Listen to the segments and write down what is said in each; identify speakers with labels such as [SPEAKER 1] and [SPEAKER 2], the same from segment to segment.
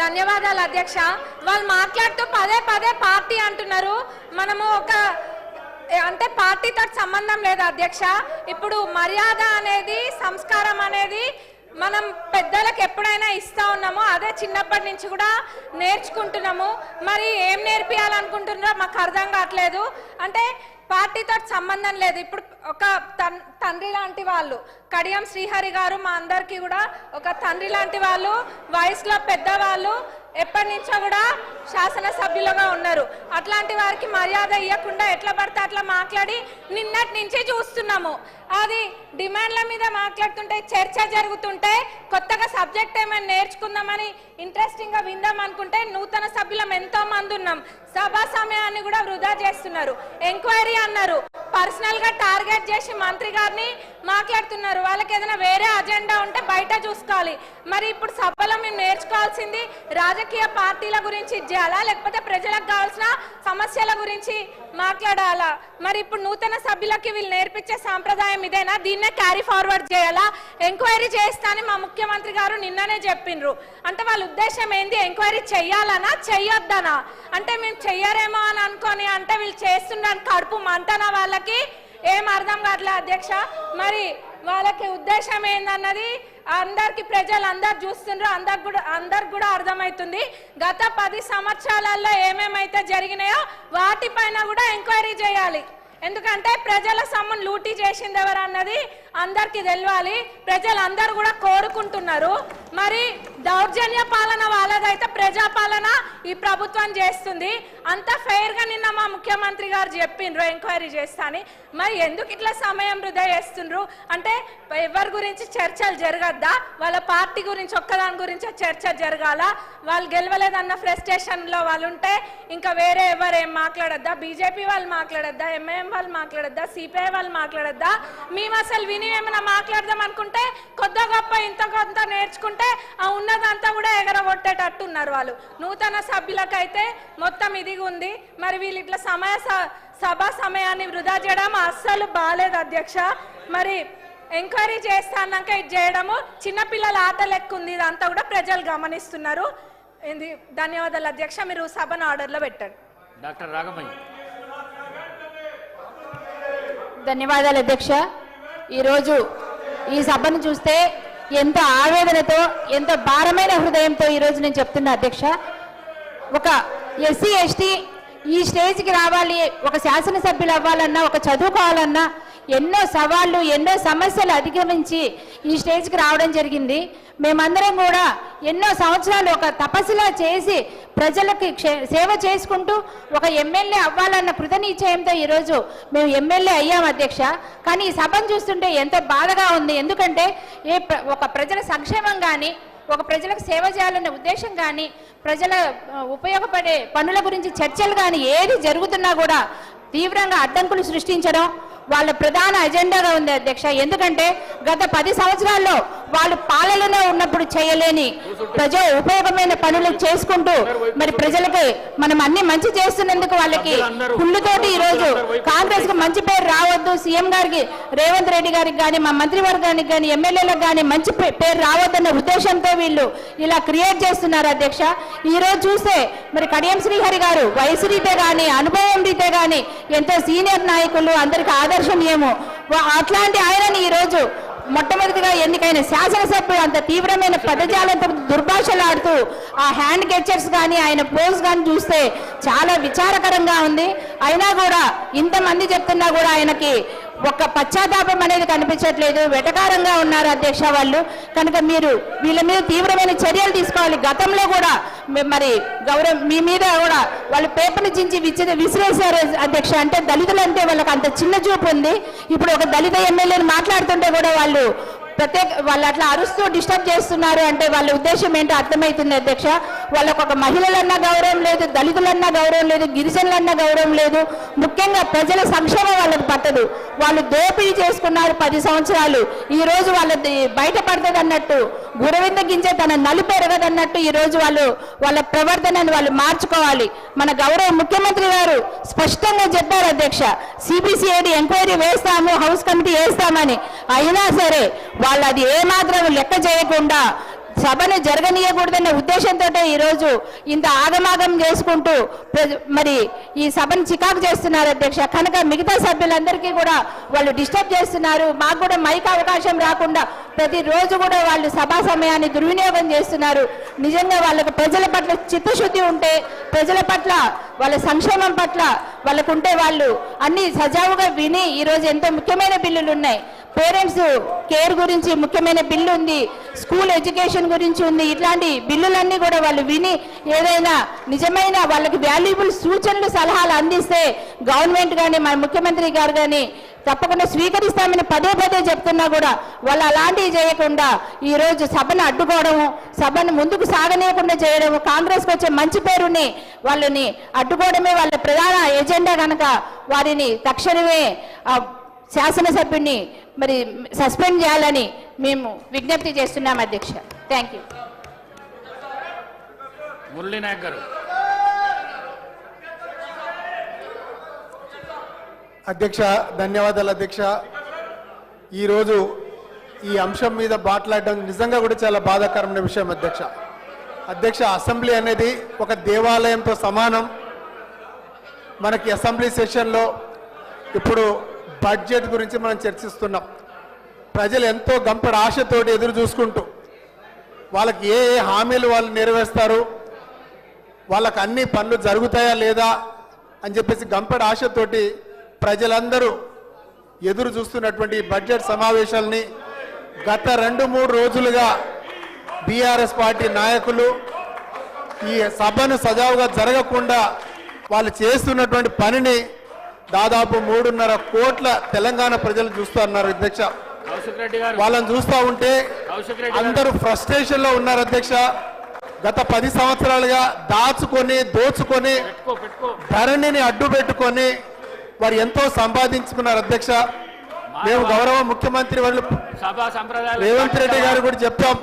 [SPEAKER 1] ధన్యవాదాలు అధ్యక్ష. వాళ్ళు మాట్లాడుతూ పదే పదే పార్టీ అంటున్నారు. మనము అంటే పార్టీతో సంబంధం లేదు అధ్యక్ష. ఇప్పుడు మర్యాద అనేది, సంస్కారం అనేది మనం పెద్దలకు ఎప్పుడైనా ఇస్తా ఉన్నామో అదే చిన్నప్పటి నుంచి కూడా నేర్చుకుంటున్నాము. మరి ఏం నేర్పియాలనుకుంటున్నారో మాకు అర్థం కావట్లేదు. అంటే పార్టీతో సంబంధం లేదు. ఇప్పుడు ఒక తండ్రి లాంటి వాళ్ళు కడియం శ్రీహరి గారు మా అందరికీ కూడా ఒక తండ్రి లాంటి వాళ్ళు, వయసులో పెద్దవాళ్ళు, ఎప్పటి నుంచో కూడా శాసనసభ్యులుగా ఉన్నారు. అట్లాంటి వారికి మర్యాద ఇవ్వకుండా ఎట్లా పడితే అట్లా మాట్లాడి నిన్నటి నుంచే చూస్తున్నాము. అది డిమాండ్ల మీద మాట్లాడుతుంటే, చర్చ జరుగుతుంటే, కొత్తగా సబ్జెక్ట్ ఏమైనా నేర్చుకుందామని ఇంట్రెస్టింగ్గా విందాం అనుకుంటే నూతన సభ్యులం ఎంతో మంది ఉన్నాం. సభా సమయాన్ని కూడా వృధా చేస్తున్నారు. ఎంక్వైరీ అన్నారు, పర్సనల్ గా టార్గెట్ చేసి మంత్రి గారిని మాట్లాడుతున్నారు. వాళ్ళకి ఏదైనా వేరే అజెండా ఉంటే బయట చూసుకోవాలి. మరి ఇప్పుడు సభలో మేము నేర్చుకోవాల్సింది రాజకీయ పార్టీల గురించి చేయాలా, లేకపోతే ప్రజలకు కావాల్సిన సమస్యల గురించి మాట్లాడాలా? మరి ఇప్పుడు నూతన సభ్యులకి వీళ్ళు నేర్పించే సాంప్రదాయం ఇదేనా? దీన్నే క్యారీ ఫార్వర్డ్ చేయాలా? ఎంక్వైరీ చేస్తానని మా ముఖ్యమంత్రి గారు నిన్ననే చెప్పిండ్రు. అంటే వాళ్ళ ఉద్దేశం ఏంది? ఎంక్వైరీ చెయ్యాలనా చెయ్యొద్దనా? అంటే మేము చెయ్యరేమో అని అనుకొని అంటే వీళ్ళు చేస్తున్నాను కడుపు మంటనా? వాళ్ళకి ఏం అర్థం కావట్లే అధ్యక్ష. మరి వాళ్ళకి ఉద్దేశం ఏందన్నది అందరికి ప్రజలు అందరు చూస్తుండ్రు, అందరికి కూడా అర్థమవుతుంది. గత 10 సంవత్సరాలలో ఏమేమైతే జరిగినాయో వాటిపైన కూడా ఎంక్వైరీ చేయాలి. ఎందుకంటే ప్రజల సొమ్మును లూటీ చేసింది ఎవరు అన్నది అందరికి తెలియాలి. ప్రజలందరూ కూడా కోరుకుంటున్నారు. మరి దౌర్జన్య పాలన వాళ్ళదైతే ప్రజాపాలన ఈ ప్రభుత్వం చేస్తుంది. అంత ఫెయిర్గా నిన్న మా ముఖ్యమంత్రి గారు చెప్పిండ్రు ఎంక్వైరీ చేస్తాని. మరి ఎందుకు ఇట్లా సమయం వృధా చేస్తుండ్రు? అంటే ఎవరి గురించి చర్చలు జరగద్దా? వాళ్ళ పార్టీ గురించి ఒక్కదాని గురించి చర్చ జరగాల? వాళ్ళు గెలవలేదన్న ఫ్రస్ట్రేషన్లో వాళ్ళు ఉంటే ఇంకా వేరే ఎవరు ఏం మాట్లాడద్దా? బీజేపీ వాళ్ళు మాట్లాడద్దా? ఎంఐఎం వాళ్ళు మాట్లాడద్దా? సిపిఐ వాళ్ళు మాట్లాడద్దా? మేము అసలు విని ఏమైనా మాట్లాడదాం అనుకుంటే కొద్ది గొప్ప ఇంత కొంత నేర్చుకుంటే ఆ ఉన్నదంతా కూడా ఎగరగొట్టేటట్టున్నారు వాళ్ళు. నూతన సభ్యులకైతే మొత్తం ఇది ఉంది. మరి వీళ్ళు ఇట్లా సభా సమయాన్ని వృధా చేయడం అస్సలు బాలేదు అధ్యక్ష. మరి ఎంక్వైరీ చేస్తాన్నాక ఇది చేయడము చిన్నపిల్లల ఆట లెక్క ఉంది. ఇదంతా కూడా ప్రజలు గమనిస్తున్నారు. ధన్యవాదాలు అధ్యక్ష. మీరు సభను ఆర్డర్లో పెట్టండి.
[SPEAKER 2] డాక్టర్ రాఘమయ్య.
[SPEAKER 3] ధన్యవాదాలు అధ్యక్ష. ఈరోజు ఈ సభను చూస్తే ఎంత ఆవేదనతో, ఎంత భారమైన హృదయంతో ఈరోజు నేను చెప్తున్నా అధ్యక్ష. ఒక ఎస్సీ ఎస్టీ ఈ స్టేజ్కి రావాలి, ఒక శాసనసభ్యులు అవ్వాలన్నా, ఒక చదువుకోవాలన్నా ఎన్నో సవాళ్ళు, ఎన్నో సమస్యలు అధిగమించి ఈ స్టేజ్కి రావడం జరిగింది. మేమందరం కూడా ఎన్నో సంవత్సరాలు ఒక తపస్సులా చేసి ప్రజలకి సేవ చేసుకుంటూ ఒక ఎమ్మెల్యే అవ్వాలన్న కృతనిశ్చయంతో ఈరోజు మేము ఎమ్మెల్యే అయ్యాం అధ్యక్ష. కానీ ఈ సభను చూస్తుంటే ఎంతో బాధగా ఉంది. ఎందుకంటే ఒక ప్రజల సంక్షేమం కానీ, ఒక ప్రజలకు సేవ చేయాలనే ఉద్దేశం కానీ, ప్రజల ఉపయోగపడే పనుల గురించి చర్చలు కానీ ఏది జరుగుతున్నా కూడా తీవ్రంగా అడ్డంకులు సృష్టించడం వాళ్ళ ప్రధాన అజెండాగా ఉంది అధ్యక్ష. ఎందుకంటే గత 10 సంవత్సరాల్లో వాళ్ళు పాలనలో ఉన్నప్పుడు చేయలేని ప్రజా ఉపయోగమైన పనులు చేసుకుంటూ మరి ప్రజలకి మనం అన్ని మంచి చేస్తున్నందుకు వాళ్ళకి కుళ్ళుతోటి ఈరోజు కాంగ్రెస్ కి మంచి పేరు రావద్దు, సీఎం గారికి రేవంత్ రెడ్డి గారికి కానీ, మా మంత్రివర్గానికి కానీ, ఎమ్మెల్యేలకు కానీ మంచి పేరు రావద్దన్న ఉద్దేశంతో వీళ్ళు ఇలా క్రియేట్ చేస్తున్నారు అధ్యక్ష. ఈ రోజు చూస్తే మరి కడియం శ్రీహరి గారు వయసు రీతే కానీ, అనుభవం రీతే కానీ ఎంతో సీనియర్ నాయకులు, అందరికి ఆదర్శనీయము. అట్లాంటి ఆయనని ఈరోజు మొట్టమొదటిగా ఎన్నికైన శాసనసభ్యులు అంత తీవ్రమైన పదజాలంతో దుర్భాషలాడుతూ ఆ హ్యాండ్ గెస్చర్స్ కానీ, ఆయన పోజ్ కానీ చూస్తే చాలా విచారకరంగా ఉంది. అయినా కూడా ఇంతమంది చెప్తున్నా కూడా ఆయనకి ఒక్క పశ్చాత్తాపం అనేది కనిపించట్లేదు. వెటకారంగా ఉన్నారు అధ్యక్ష వాళ్ళు. కనుక మీరు వీళ్ళ మీద తీవ్రమైన చర్యలు తీసుకోవాలి. గతంలో కూడా మరి మీ మీద కూడా వాళ్ళు పేపర్లు చించి విసిరేశారు అధ్యక్ష. అంటే దళితులు అంటే వాళ్ళకి అంత చిన్న చూపు ఉంది. ఇప్పుడు ఒక దళిత ఎమ్మెల్యేని మాట్లాడుతుంటే కూడా వాళ్ళు వాళ్ళు అట్లా అరుస్తూ డిస్టర్బ్ చేస్తున్నారు. అంటే వాళ్ళ ఉద్దేశం ఏంటో అర్థమవుతుంది అధ్యక్ష. వాళ్ళకు ఒక మహిళలన్నా గౌరవం లేదు, దళితులన్నా గౌరవం లేదు, గిరిజనులన్నా గౌరవం లేదు. ముఖ్యంగా ప్రజల సంక్షేమం వాళ్ళకి పట్టదు. వాళ్ళు దోపిడీ చేసుకున్నారు 10 సంవత్సరాలు. ఈ రోజు వాళ్ళది బయటపడుతుంది అన్నట్టు, గురవింద గింజ తన నలుపెరగదన్నట్టు ఈ రోజు వాళ్ళ ప్రవర్తనను వాళ్ళు మార్చుకోవాలి. మన గౌరవ ముఖ్యమంత్రి గారు స్పష్టంగా చెప్పారు అధ్యక్ష, సిబిసిఐడి ఎంక్వైరీ వేస్తాము, హౌస్ కమిటీ వేస్తామని. అయినా సరే వాళ్ళు అది ఏమాత్రం లెక్క చేయకుండా సభను జరగనీయకూడదన్న ఉద్దేశంతో ఈరోజు ఇంత ఆగమాగం చేసుకుంటూ మరి ఈ సభను చికాకు చేస్తున్నారు అధ్యక్ష. కనుక మిగతా సభ్యులందరికీ కూడా వాళ్ళు డిస్టర్బ్ చేస్తున్నారు. మాకు కూడా మైక్ అవకాశం రాకుండా ప్రతిరోజు కూడా వాళ్ళు సభా సమయాన్ని దుర్వినియోగం చేస్తున్నారు. నిజంగా వాళ్ళకు ప్రజల పట్ల చిత్తశుద్ధి ఉంటే, ప్రజల పట్ల వాళ్ళ సంక్షేమం పట్ల వాళ్ళకుంటే వాళ్ళు అన్ని సజావుగా విని ఈరోజు ఎంతో ముఖ్యమైన బిల్లులు ఉన్నాయి. పేరెంట్స్ కేర్ గురించి ముఖ్యమైన బిల్లు ఉంది, స్కూల్ ఎడ్యుకేషన్ గురించి ఉంది. ఇట్లాంటి బిల్లులన్నీ కూడా వాళ్ళు విని ఏదైనా నిజమైన వాళ్ళకి వాల్యుబుల్ సూచనలు సలహాలు అందిస్తే గవర్నమెంట్ కానీ మన ముఖ్యమంత్రి గారు కానీ తప్పకుండా స్వీకరిస్తామని పదే పదే చెప్తున్నా కూడా వాళ్ళు అలాంటివి చేయకుండా ఈరోజు సభను అడ్డుకోవడము, సభను ముందుకు సాగనీయకుండా చేయడము, కాంగ్రెస్కి వచ్చే మంచి పేరుని వాళ్ళని అడ్డుకోవడమే వాళ్ళ ప్రధాన ఎజెండా. కనుక వారిని తక్షణమే శాసనసభ్యుడిని మరి సస్పెండ్ చేయాలని మేము విజ్ఞప్తి చేస్తున్నాం అధ్యక్ష. Thank you.
[SPEAKER 2] మురళీ నాయక్ గారు.
[SPEAKER 4] అధ్యక్ష ధన్యవాదాలు అధ్యక్ష. ఈరోజు ఈ అంశం మీద మాట్లాడడం నిజంగా కూడా చాలా బాధాకరమైన విషయం అధ్యక్ష. అధ్యక్ష, అసెంబ్లీ అనేది ఒక దేవాలయంతో సమానం. మనకి అసెంబ్లీ సెషన్లో ఇప్పుడు బడ్జెట్ గురించి మనం చర్చిస్తున్నాం. ప్రజలు ఎంతో గంపడి ఆశతోటి ఎదురు చూసుకుంటూ వాళ్ళకి ఏ ఏ హామీలు వాళ్ళు నెరవేరుస్తారు, వాళ్ళకి అన్ని పనులు జరుగుతాయా లేదా అని చెప్పేసి గంపడి ఆశతోటి ప్రజలందరూ ఎదురు చూస్తున్నటువంటి బడ్జెట్ సమావేశాలని గత 2-3 రోజులుగా బీఆర్ఎస్ పార్టీ నాయకులు ఈ సభను సజావుగా జరగకుండా వాళ్ళు చేస్తున్నటువంటి పనిని దాదాపు 3.5 కోట్ల తెలంగాణ ప్రజలు చూస్తున్నారు అధ్యక్ష. వాళ్ళని చూస్తూ ఉంటే అందరూ ఫ్రస్ట్రేషన్ లో ఉన్నారు అధ్యక్ష. గత 10 సంవత్సరాలుగా దాచుకొని దోచుకొని ధరణిని అడ్డు పెట్టుకొని వారు ఎంతో సంపాదించుకున్నారు అధ్యక్ష. మేము గౌరవ ముఖ్యమంత్రి వాళ్ళు రేవంత్ రెడ్డి గారు కూడా చెప్తాం.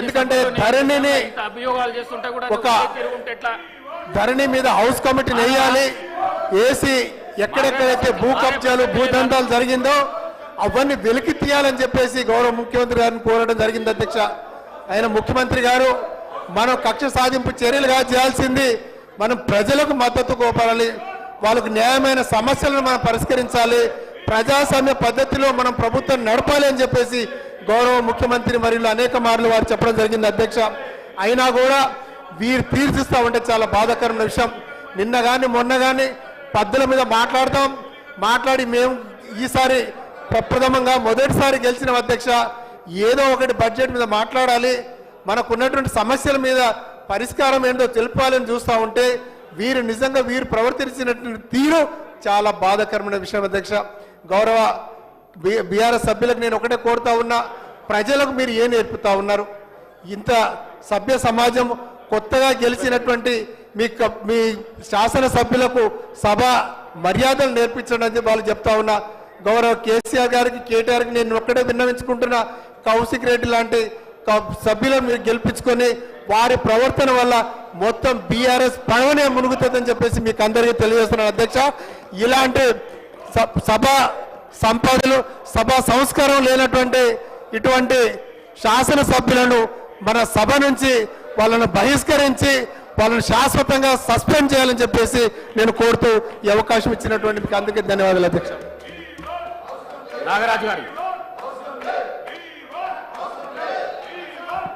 [SPEAKER 4] ఎందుకంటే ధరణిని ఒక ధరణి మీద హౌస్ కమిటీని వేయాలి, వేసి ఎక్కడెక్కడైతే భూ కబ్జాలు భూదందాలు జరిగిందో అవన్నీ వెలికి తీయాలని చెప్పేసి గౌరవ ముఖ్యమంత్రి గారిని కోరడం జరిగింది అధ్యక్ష. ఆయన ముఖ్యమంత్రి గారు మనం కక్ష సాధింపు చర్యలుగా చేయాల్సింది మనం ప్రజలకు మద్దతు కోపాలి, వాళ్ళకు న్యాయమైన సమస్యలను మనం పరిష్కరించాలి, ప్రజాస్వామ్య పద్ధతిలో మనం ప్రభుత్వం నడపాలి అని చెప్పేసి గౌరవ ముఖ్యమంత్రి మరియు అనేక మార్లు వారు చెప్పడం జరిగింది అధ్యక్ష. అయినా కూడా వీరు తీర్చిస్తా ఉంటే చాలా బాధాకరమైన విషయం. నిన్న కానీ మొన్న కానీ పద్ధతుల మీద మాట్లాడి మేము ఈసారి ప్రప్రథమంగా మొదటిసారి గెలిచిన అధ్యక్ష. ఏదో ఒకటి బడ్జెట్ మీద మాట్లాడాలి, మనకున్నటువంటి సమస్యల మీద పరిష్కారం ఏంటో తెలపాలని చూస్తూ ఉంటే వీరు ప్రవర్తించినటువంటి తీరు చాలా బాధాకరమైన విషయం అధ్యక్ష. గౌరవ బీఆర్ఎస్ సభ్యులకు నేను ఒకటే కోరుతా ఉన్నా, ప్రజలకు మీరు ఏం నేర్పుతా ఉన్నారు? ఇంత సభ్య సమాజం కొత్తగా గెలిచినటువంటి మీ శాసనసభ్యులకు సభ మర్యాదలు నేర్పించండి అని వాళ్ళు చెప్తా ఉన్నా. గౌరవ కేసీఆర్ గారికి కేటీఆర్కి నేను ఒక్కడే విన్నవించుకుంటున్నా, కౌశిక్ రెడ్డి లాంటి సభ్యులను మీరు గెలిపించుకొని వారి ప్రవర్తన వల్ల మొత్తం బీఆర్ఎస్ పడవనే మునుగుతుందని చెప్పేసి మీకు అందరికీ తెలియజేస్తున్నాను అధ్యక్ష. ఇలాంటి సభ సంపదలు సభా సంస్కారం లేనటువంటి ఇటువంటి శాసనసభ్యులను మన సభ నుంచి వాళ్ళను బహిష్కరించి వాళ్ళని శాశ్వతంగా సస్పెండ్ చేయాలని చెప్పేసి నేను కోరుతూ ఈ అవకాశం ఇచ్చినటువంటి మీకు అందరికీ ధన్యవాదాలు అధ్యక్ష.
[SPEAKER 2] నాగరాజు గారు.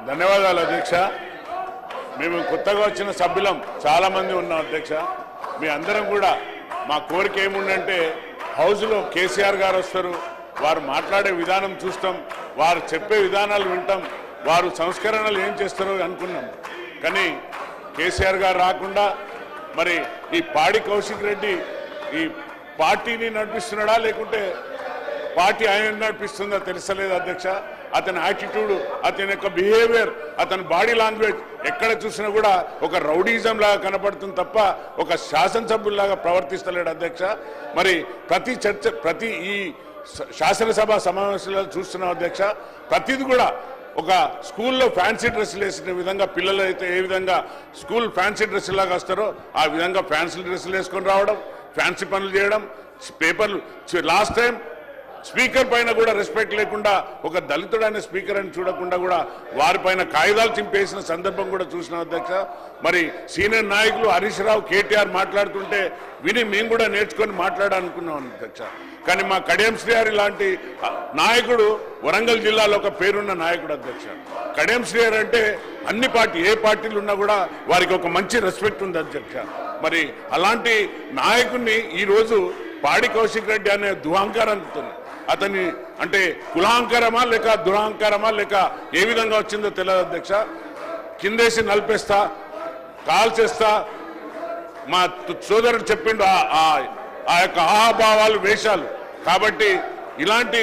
[SPEAKER 5] ధన్యవాదాలు అధ్యక్ష. మేము కొత్తగా వచ్చిన సభ్యులం చాలా మంది ఉన్నాం అధ్యక్ష. మీ అందరం కూడా మా కోరిక ఏముందంటే హౌస్లో కేసీఆర్ గారు వస్తారు, వారు మాట్లాడే విధానం చూస్తాం, వారు చెప్పే విధానాలు వింటాం, వారు సంస్కరణలు ఏం చేస్తారో అనుకున్నాం. కానీ కేసీఆర్ గారు రాకుండా మరి ఈ పాడి కౌశిక్ రెడ్డి ఈ పార్టీని నడిపిస్తున్నాడా లేకుంటే పార్టీ ఆయన నడిపిస్తుందా తెలుసలేదు అధ్యక్ష. అతని యాటిట్యూడ్, అతని యొక్క బిహేవియర్, అతని బాడీ లాంగ్వేజ్ ఎక్కడ చూసినా కూడా ఒక రౌడీజం లాగా కనపడుతుంది తప్ప ఒక శాసనసభ్యుల్లాగా ప్రవర్తిస్తలేడు అధ్యక్ష. మరి ప్రతి ఈ శాసనసభ సమావేశాల్లో చూస్తున్నాం అధ్యక్ష. ప్రతిది కూడా ఒక స్కూల్లో ఫ్యాన్సీ డ్రెస్సులు వేసిన విధంగా పిల్లలు అయితే ఏ విధంగా స్కూల్ ఫ్యాన్సీ డ్రెస్సులు లాగా వస్తారో ఆ విధంగా ఫ్యాన్సీ డ్రెస్సులు వేసుకొని రావడం, ఫ్యాన్సీ పనులు చేయడం, పేపర్లు. లాస్ట్ టైం స్పీకర్ పైన కూడా రెస్పెక్ట్ లేకుండా ఒక దళితుడైన స్పీకర్ అని చూడకుండా కూడా వారిపైన కాగితాలు చింపేసిన సందర్భం కూడా చూసినాం అధ్యక్ష. మరి సీనియర్ నాయకులు హరీష్ రావు, కేటీఆర్ మాట్లాడుతుంటే విని మేము కూడా నేర్చుకొని మాట్లాడాలనుకున్నాం అధ్యక్ష. కానీ మా కడియం శ్రీహరి లాంటి నాయకుడు వరంగల్ జిల్లాలో ఒక పేరున్న నాయకుడు అధ్యక్ష. కడియం శ్రీహరి అంటే అన్ని ఏ పార్టీలు ఉన్నా కూడా వారికి ఒక మంచి రెస్పెక్ట్ ఉంది అధ్యక్ష. మరి అలాంటి నాయకుడిని ఈరోజు పాడి కౌశిక్ రెడ్డి అనే దుహంకారంతో అతని అంటే కులాంకరమా లేక దురహంకారమా లేక ఏ విధంగా వచ్చిందో తెలియదు అధ్యక్ష. కిందేసి నలిపేస్తా, కాల్చేస్తా, మా సోదరుడు చెప్పిండు ఆ యొక్క ఆహాభావాలు, వేషాలు. కాబట్టి ఇలాంటి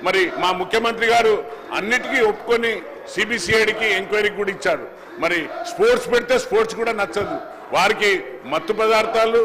[SPEAKER 5] మరి మా ముఖ్యమంత్రి గారు అన్నిటికీ ఒప్పుకొని సిబిసిఐడికి ఎంక్వైరీకి కూడా ఇచ్చారు. మరి స్పోర్ట్స్ పెడితే స్పోర్ట్స్ కూడా నచ్చదు వారికి. మత్తు పదార్థాలు